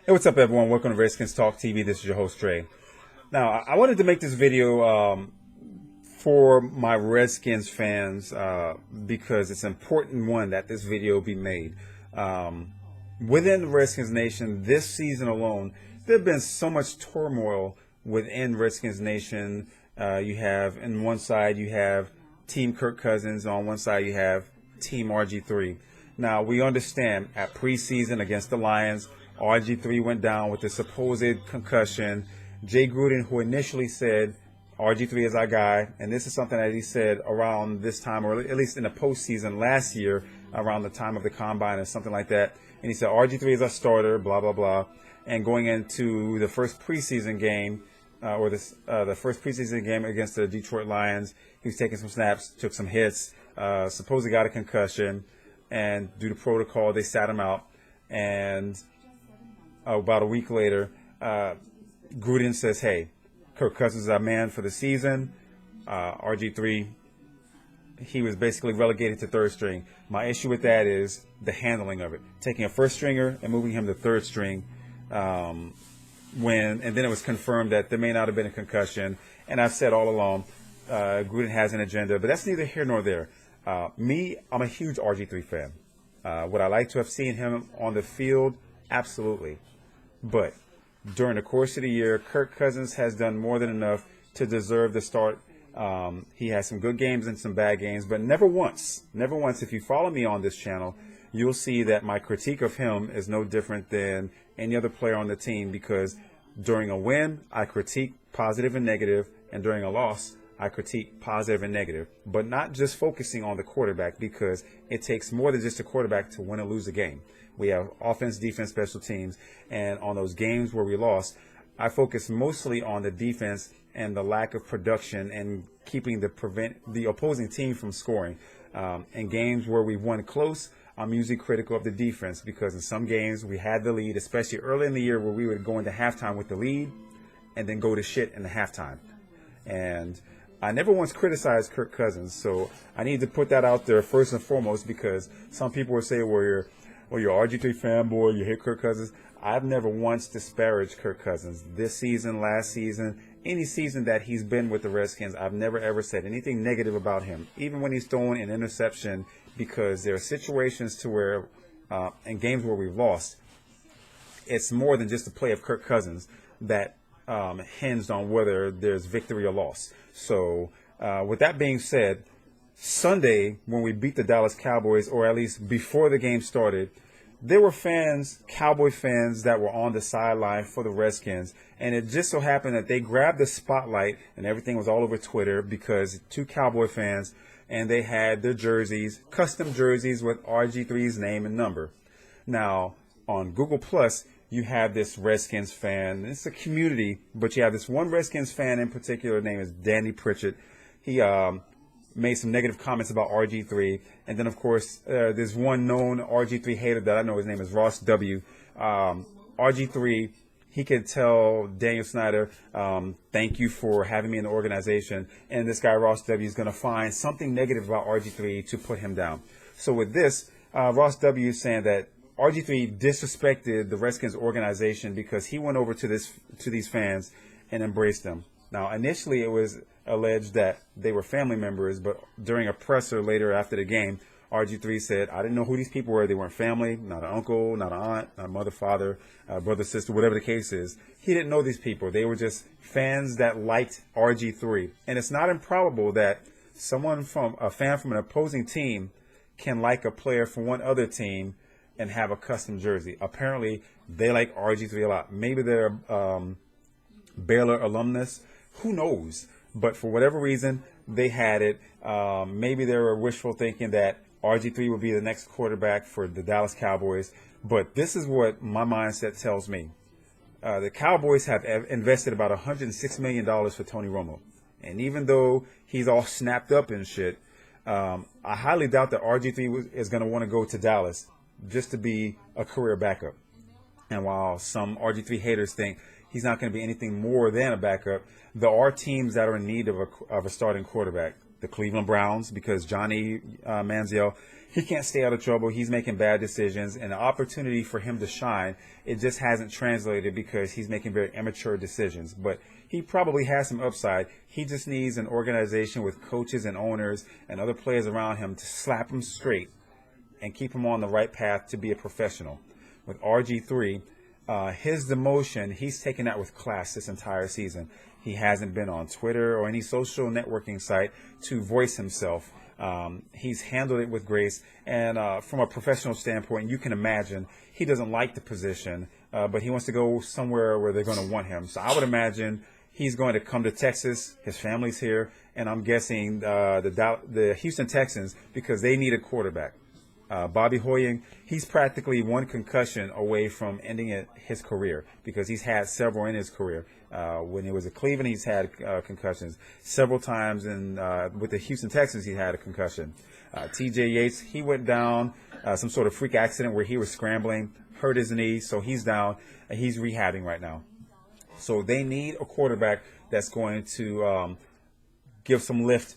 Hey, what's up, everyone? Welcome to Redskins Talk TV. This is your host, Trey. Now, I wanted to make this video for my Redskins fans because it's important, one, that this video be made. Within the Redskins Nation, this season alone, there have been so much turmoil within Redskins Nation. You have, on one side, you have Team Kirk Cousins. On one side, you have Team RG3. Now, we understand at preseason against the Lions, RG3 went down with a supposed concussion. Jay Gruden, who initially said RG3 is our guy, and this is something that he said around this time, or at least in the postseason last year, around the time of the combine or something like that. And he said RG3 is our starter, blah, blah, blah. And going into the first preseason game, the first preseason game against the Detroit Lions, he was taking some snaps, took some hits, supposedly got a concussion, and due to protocol, they sat him out. And about a week later, Gruden says, hey, Kirk Cousins is our man for the season. RG3, he was basically relegated to third string. My issue with that is the handling of it. Taking a first stringer and moving him to third string and then it was confirmed that there may not have been a concussion. And I've said all along, Gruden has an agenda, but that's neither here nor there. I'm a huge RG3 fan. Would I like to have seen him on the field? Absolutely. But during the course of the year, Kirk Cousins has done more than enough to deserve the start. He has some good games and some bad games, but never once, if you follow me on this channel, you'll see that my critique of him is no different than any other player on the team, because during a win, I critique positive and negative, and during a loss, I critique positive and negative, but not just focusing on the quarterback, because it takes more than just a quarterback to win or lose a game. We have offense, defense, special teams, and on those games where we lost, I focus mostly on the defense and the lack of production and keeping the opposing team from scoring. In games where we won close, I'm usually critical of the defense, because in some games we had the lead, especially early in the year, where we would go into halftime with the lead and then go to shit in the halftime. And I never once criticized Kirk Cousins, so I need to put that out there first and foremost, because some people will say, well, you're RG3 fanboy, you hate Kirk Cousins. I've never once disparaged Kirk Cousins. This season, last season, any season that he's been with the Redskins, I've never ever said anything negative about him, even when he's throwing an interception, because there are situations to where, in games where we've lost, it's more than just the play of Kirk Cousins that hinged on whether there's victory or loss. So with that being said, Sunday, when we beat the Dallas Cowboys, or at least before the game started, there were Cowboy fans that were on the sideline for the Redskins, and it just so happened that they grabbed the spotlight, and everything was all over Twitter, because two Cowboy fans, and they had their jerseys, custom jerseys with RG3's name and number. Now, on Google Plus, you have this Redskins fan. It's a community, but you have this one Redskins fan in particular. Name is Danny Pritchett. He made some negative comments about RG3. And then, of course, there's one known RG3 hater that I know. His name is Ross W. RG3, he could tell Daniel Snyder, thank you for having me in the organization. And this guy, Ross W., is going to find something negative about RG3 to put him down. So with this, Ross W. is saying that RG3 disrespected the Redskins organization because he went over to these fans and embraced them. Now, initially, it was alleged that they were family members, but during a presser later after the game, RG3 said, I didn't know who these people were. They weren't family, not an uncle, not an aunt, not a mother, father, brother, sister, whatever the case is. He didn't know these people. They were just fans that liked RG3. And it's not improbable that a fan from an opposing team can like a player from one other team and have a custom jersey. Apparently, they like RG3 a lot. Maybe they're Baylor alumnus. Who knows? But for whatever reason, they had it. Maybe they were wishful thinking that RG3 would be the next quarterback for the Dallas Cowboys. But this is what my mindset tells me. The Cowboys have invested about $106 million for Tony Romo. And even though he's all snapped up and shit, I highly doubt that RG3 is going to want to go to Dallas just to be a career backup. And while some RG3 haters think he's not going to be anything more than a backup, there are teams that are in need of a starting quarterback. the Cleveland Browns, because Johnny Manziel, he can't stay out of trouble. He's making bad decisions, and the opportunity for him to shine, it just hasn't translated because he's making very immature decisions. But he probably has some upside. He just needs an organization with coaches and owners and other players around him to slap him straight and keep him on the right path to be a professional. With RG3, his demotion, he's taken that with class this entire season. He hasn't been on Twitter or any social networking site to voice himself. He's handled it with grace, and from a professional standpoint, you can imagine he doesn't like the position, but he wants to go somewhere where they're going to want him. So I would imagine he's going to come to Texas. His family's here, and I'm guessing the Houston Texans, because they need a quarterback. Bobby Hoying, he's practically one concussion away from ending his career, because he's had several in his career. When he was at Cleveland, he's had concussions several times, and with the Houston Texans, he had a concussion. T.J. Yates, he went down some sort of freak accident where he was scrambling, hurt his knee, so he's down, and he's rehabbing right now. So they need a quarterback that's going to give some lift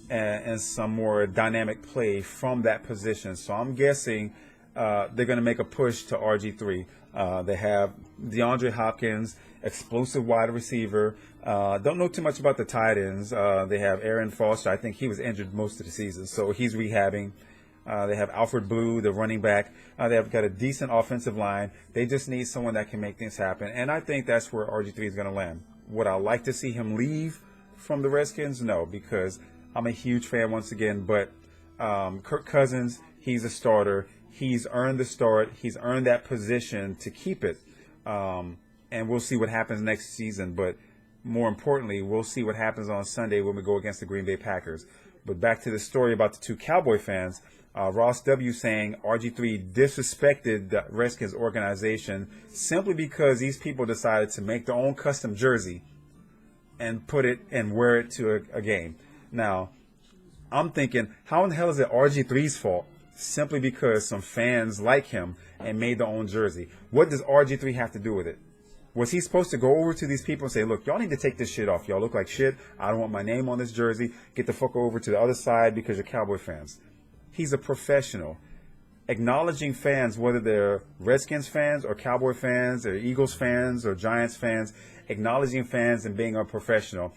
and some more dynamic play from that position. So I'm guessing they're going to make a push to RG3. They have DeAndre Hopkins, explosive wide receiver. Don't know too much about the tight ends. They have Aaron Foster. I think he was injured most of the season, so he's rehabbing. They have Alfred Blue, the running back. They have got a decent offensive line. They just need someone that can make things happen, and I think that's where RG3 is going to land. Would I like to see him leave from the Redskins? No, because I'm a huge fan once again, but Kirk Cousins, he's a starter. He's earned the start. He's earned that position to keep it. And we'll see what happens next season. But more importantly, we'll see what happens on Sunday when we go against the Green Bay Packers. But back to the story about the two Cowboy fans. Ross W. saying RG3 disrespected the Redskins organization simply because these people decided to make their own custom jersey and put it and wear it to a game. Now, I'm thinking, how in the hell is it RG3's fault? Simply because some fans like him and made their own jersey. What does RG3 have to do with it? Was he supposed to go over to these people and say, look, y'all need to take this shit off. Y'all look like shit. I don't want my name on this jersey. Get the fuck over to the other side because you're Cowboy fans. He's a professional. Acknowledging fans, whether they're Redskins fans or Cowboy fans or Eagles fans or Giants fans, acknowledging fans and being a professional.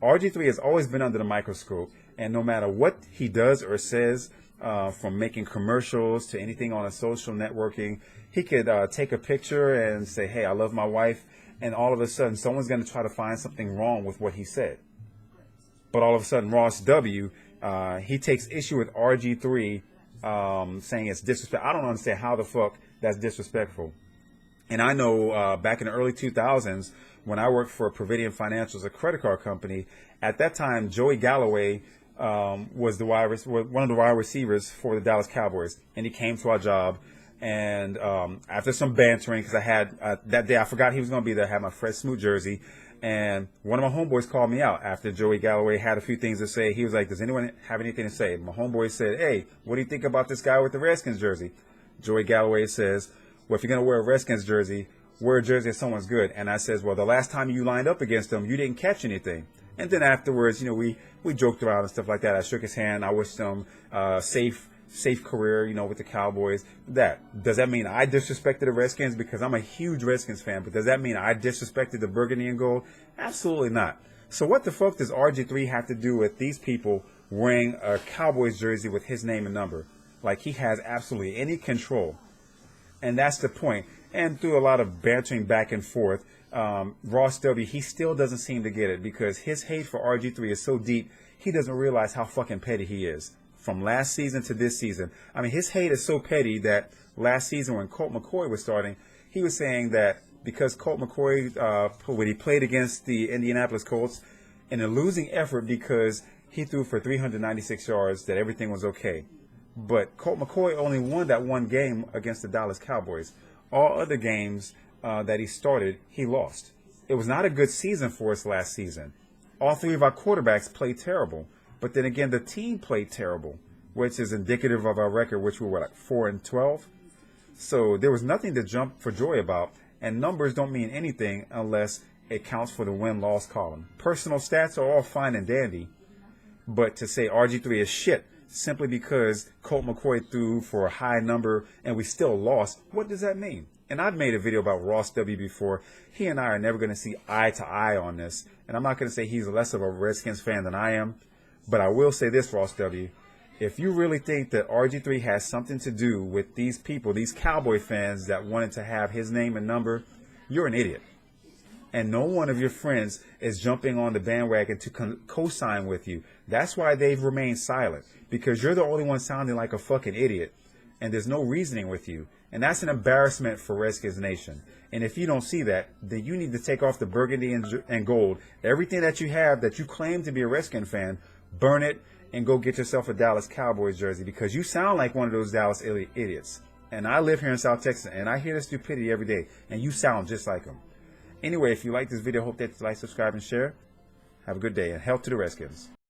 RG3 has always been under the microscope, and no matter what he does or says, from making commercials to anything on a social networking, he could take a picture and say, hey, I love my wife, and all of a sudden someone's going to try to find something wrong with what he said. But all of a sudden Ross W., he takes issue with RG3 saying it's disrespectful. I don't understand how the fuck that's disrespectful. And I know back in the early 2000s, when I worked for Providian Financials, a credit card company, at that time, Joey Galloway was one of the wide receivers for the Dallas Cowboys. And he came to our job. And after some bantering, because I had that day, I forgot he was going to be there, I had my Fred Smoot jersey. And one of my homeboys called me out after Joey Galloway had a few things to say. He was like, does anyone have anything to say? My homeboy said, hey, what do you think about this guy with the Redskins jersey? Joey Galloway says, well, if you're going to wear a Redskins jersey, wear a jersey if someone's good. And I says, well, the last time you lined up against them, you didn't catch anything. And then afterwards, we joked around and stuff like that. I shook his hand. I wished him safe career, with the Cowboys. Does that mean I disrespected the Redskins? Because I'm a huge Redskins fan, but does that mean I disrespected the burgundy and gold? Absolutely not. So what the fuck does RG3 have to do with these people wearing a Cowboys jersey with his name and number? Like he has absolutely any control. And that's the point. And through a lot of bantering back and forth, Ross W., he still doesn't seem to get it because his hate for RG3 is so deep, he doesn't realize how fucking petty he is. From last season to this season. I mean, his hate is so petty that last season when Colt McCoy was starting, he was saying that because Colt McCoy, when he played against the Indianapolis Colts, in a losing effort because he threw for 396 yards, that everything was okay. But Colt McCoy only won that one game against the Dallas Cowboys. All other games that he started, he lost. It was not a good season for us last season. All three of our quarterbacks played terrible. But then again, the team played terrible, which is indicative of our record, which we were like 4-12. So there was nothing to jump for joy about. And numbers don't mean anything unless it counts for the win-loss column. Personal stats are all fine and dandy. But to say RG3 is shit simply because Colt McCoy threw for a high number and we still lost, what does that mean? And I've made a video about Ross W before. He and I are never going to see eye to eye on this. And I'm not going to say he's less of a Redskins fan than I am. But I will say this, Ross W. If you really think that RG3 has something to do with these people, these Cowboy fans that wanted to have his name and number, you're an idiot. And no one of your friends is jumping on the bandwagon to co-sign with you. That's why they've remained silent, because you're the only one sounding like a fucking idiot, and there's no reasoning with you. And that's an embarrassment for Redskins Nation. And if you don't see that, then you need to take off the burgundy and gold. Everything that you have that you claim to be a Redskins fan, burn it and go get yourself a Dallas Cowboys jersey, because you sound like one of those Dallas idiots. And I live here in South Texas, and I hear the stupidity every day, and you sound just like them. Anyway, if you like this video, hope that you like, subscribe, and share. Have a good day, and health to the Redskins.